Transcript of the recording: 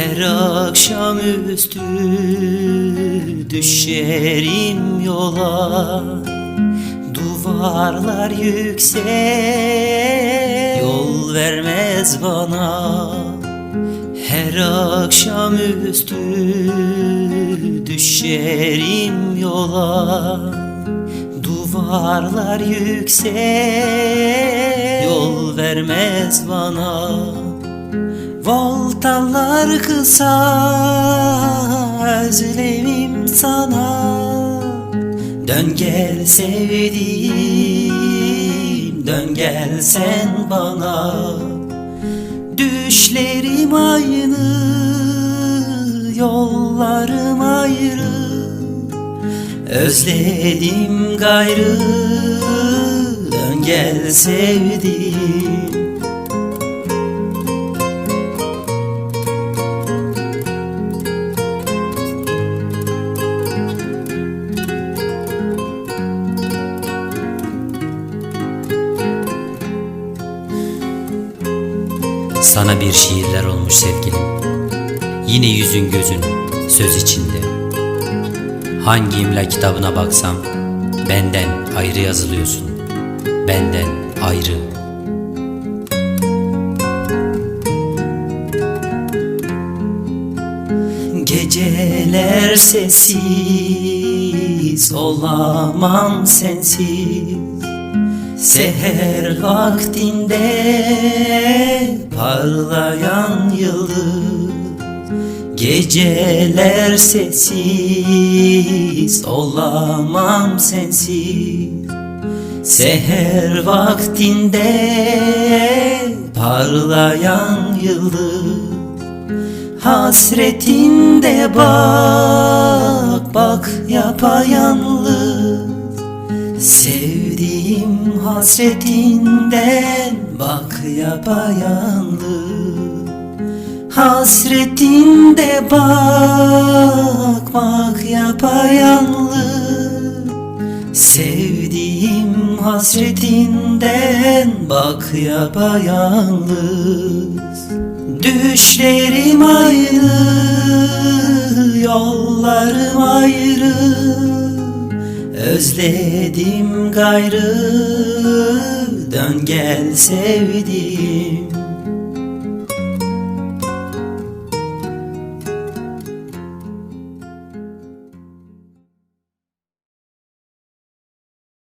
Her akşamüstü düşerim yola, duvarlar yüksek, yol vermez bana. Her akşamüstü düşerim yola, duvarlar yüksek, yol vermez bana. Voltalar kısa, özlemim sana. Dön gel sevdiğim, dön gel sen bana. Düşlerim aynı, yollarım ayrı. Özledim gayrı, dön gel sevdiğim. Sana bir şiirler olmuş sevgilim, yine yüzün gözün söz içinde. Hangi imla kitabına baksam benden ayrı yazılıyorsun, benden ayrı. Geceler sessiz, olamam sensiz. Seher vaktinde parlayan yıldız. Geceler sessiz, olamam sensiz. Seher vaktinde parlayan yıldız. Hasretinde bak, bak yapayalnız. Sevdiğim hasretinden bak yapayalnız. Hasretinde bak, bak yapayalnız. Sevdiğim hasretinden bak yapayalnız. Düşlerim ayrı, yollarım ayrı. Özledim gayrı, dön gel sevdiğim.